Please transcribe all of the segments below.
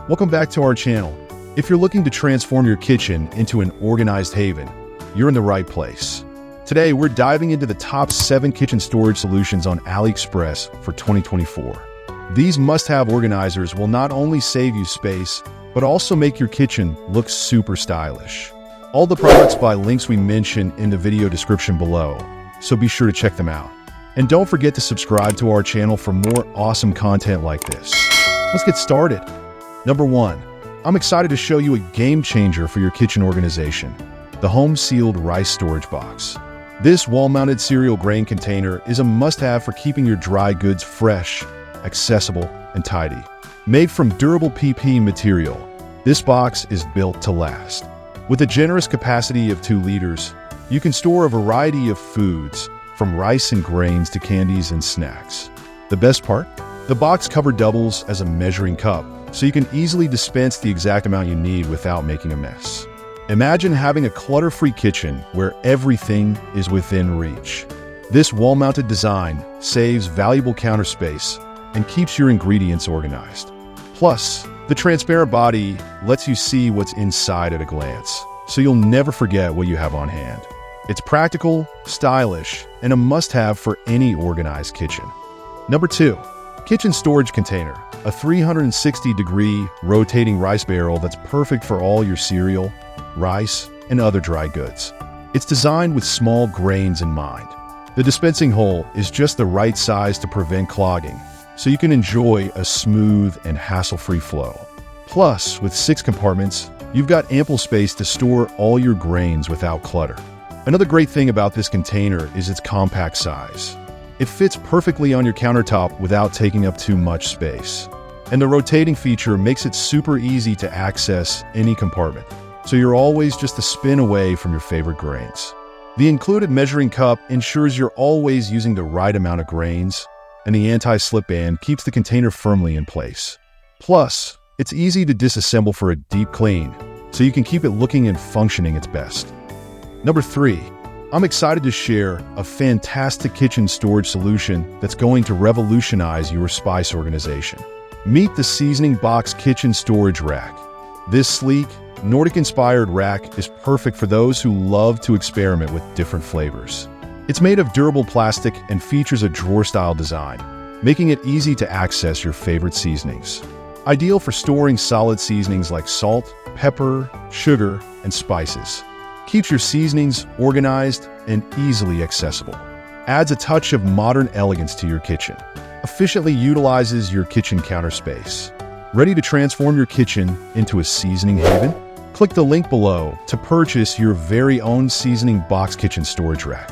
Welcome back to our channel. If you're looking to transform your kitchen into an organized haven, you're in the right place. Today, we're diving into the top 7 kitchen storage solutions on AliExpress for 2024. These must-have organizers will not only save you space, but also make your kitchen look super stylish. All the products by links we mention in the video description below, so be sure to check them out. And don't forget to subscribe to our channel for more awesome content like this. Let's get started. Number 1. I'm excited to show you a game changer for your kitchen organization, the home-sealed rice storage box. This wall-mounted cereal grain container is a must-have for keeping your dry goods fresh, accessible, and tidy. Made from durable PP material, this box is built to last. With a generous capacity of 2 liters, you can store a variety of foods, from rice and grains to candies and snacks. The best part? The box cover doubles as a measuring cup, so you can easily dispense the exact amount you need without making a mess. Imagine having a clutter-free kitchen where everything is within reach. This wall-mounted design saves valuable counter space and keeps your ingredients organized. Plus, the transparent body lets you see what's inside at a glance, so you'll never forget what you have on hand. It's practical, stylish, and a must-have for any organized kitchen. Number 2. Kitchen storage container, a 360-degree rotating rice barrel that's perfect for all your cereal, rice, and other dry goods. It's designed with small grains in mind. The dispensing hole is just the right size to prevent clogging, so you can enjoy a smooth and hassle-free flow. Plus, with 6 compartments, you've got ample space to store all your grains without clutter. Another great thing about this container is its compact size. It fits perfectly on your countertop without taking up too much space. And the rotating feature makes it super easy to access any compartment, so you're always just a spin away from your favorite grains. The included measuring cup ensures you're always using the right amount of grains, and the anti-slip band keeps the container firmly in place. Plus, it's easy to disassemble for a deep clean, so you can keep it looking and functioning its best. Number 3. I'm excited to share a fantastic kitchen storage solution that's going to revolutionize your spice organization. Meet the Seasoning Box Kitchen Storage Rack. This sleek, Nordic-inspired rack is perfect for those who love to experiment with different flavors. It's made of durable plastic and features a drawer-style design, making it easy to access your favorite seasonings. Ideal for storing solid seasonings like salt, pepper, sugar, and spices. Keeps your seasonings organized and easily accessible. Adds a touch of modern elegance to your kitchen. Efficiently utilizes your kitchen counter space. Ready to transform your kitchen into a seasoning haven? Click the link below to purchase your very own Seasoning Box Kitchen Storage Rack.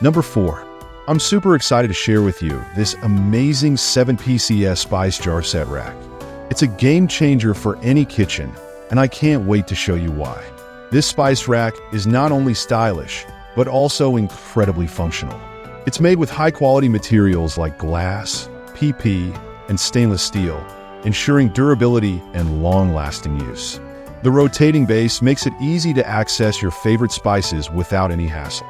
Number 4. I'm super excited to share with you this amazing 7PCS Spice Jar Set Rack. It's a game changer for any kitchen, and I can't wait to show you why. This spice rack is not only stylish, but also incredibly functional. It's made with high-quality materials like glass, PP, and stainless steel, ensuring durability and long-lasting use. The rotating base makes it easy to access your favorite spices without any hassle.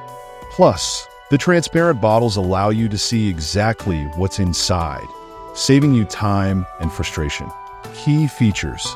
Plus, the transparent bottles allow you to see exactly what's inside, saving you time and frustration. Key features: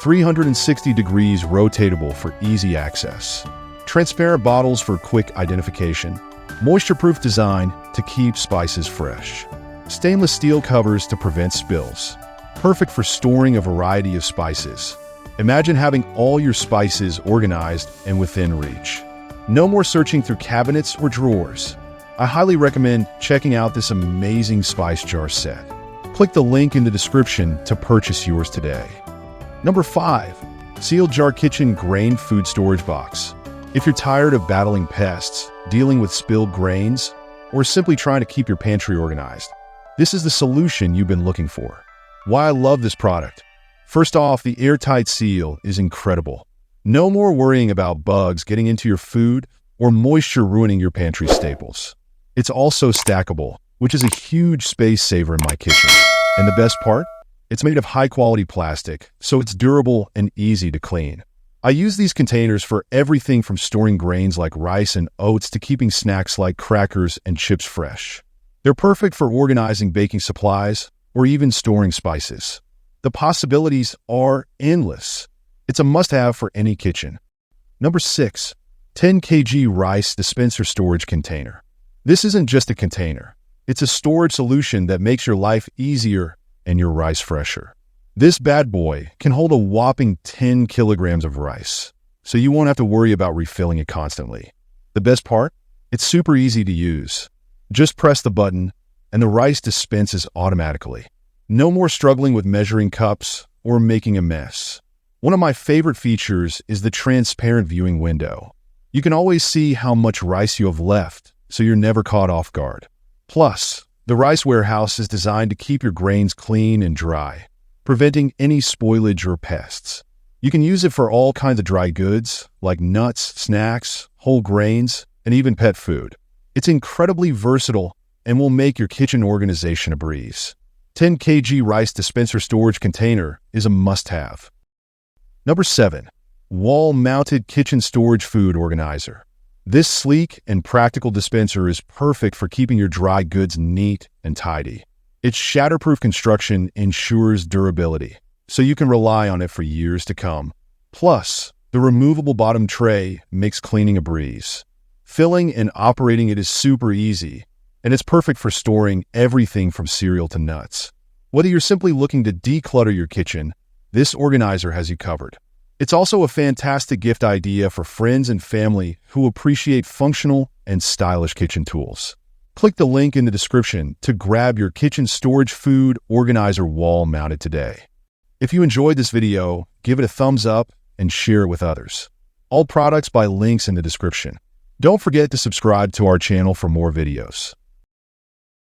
360 degrees rotatable for easy access, transparent bottles for quick identification, moisture-proof design to keep spices fresh, stainless steel covers to prevent spills, perfect for storing a variety of spices. Imagine having all your spices organized and within reach. No more searching through cabinets or drawers. I highly recommend checking out this amazing spice jar set. Click the link in the description to purchase yours today. Number 5. Sealed Jar Kitchen Grain Food Storage Box. If you're tired of battling pests, dealing with spilled grains, or simply trying to keep your pantry organized, this is the solution you've been looking for. Why I love this product? First off, the airtight seal is incredible. No more worrying about bugs getting into your food or moisture ruining your pantry staples. It's also stackable, which is a huge space saver in my kitchen. And the best part? It's made of high-quality plastic, so it's durable and easy to clean. I use these containers for everything from storing grains like rice and oats to keeping snacks like crackers and chips fresh. They're perfect for organizing baking supplies or even storing spices. The possibilities are endless. It's a must-have for any kitchen. Number 6. 10 kg rice dispenser storage container. This isn't just a container. It's a storage solution that makes your life easier and your rice fresher. This bad boy can hold a whopping 10 kilograms of rice, so you won't have to worry about refilling it constantly. The best part? It's super easy to use. Just press the button, and the rice dispenses automatically. No more struggling with measuring cups or making a mess. One of my favorite features is the transparent viewing window. You can always see how much rice you have left, so you're never caught off guard. Plus, the rice warehouse is designed to keep your grains clean and dry, preventing any spoilage or pests. You can use it for all kinds of dry goods, like nuts, snacks, whole grains, and even pet food. It's incredibly versatile and will make your kitchen organization a breeze. 10 kg rice dispenser storage container is a must-have. Number 7. Wall-mounted kitchen storage food organizer. This sleek and practical dispenser is perfect for keeping your dry goods neat and tidy. Its shatterproof construction ensures durability, so you can rely on it for years to come. Plus, the removable bottom tray makes cleaning a breeze. Filling and operating it is super easy, and it's perfect for storing everything from cereal to nuts. Whether you're simply looking to declutter your kitchen, this organizer has you covered. It's also a fantastic gift idea for friends and family who appreciate functional and stylish kitchen tools. Click the link in the description to grab your kitchen storage food organizer wall mounted today. If you enjoyed this video, give it a thumbs up and share it with others. All products by links in the description. Don't forget to subscribe to our channel for more videos.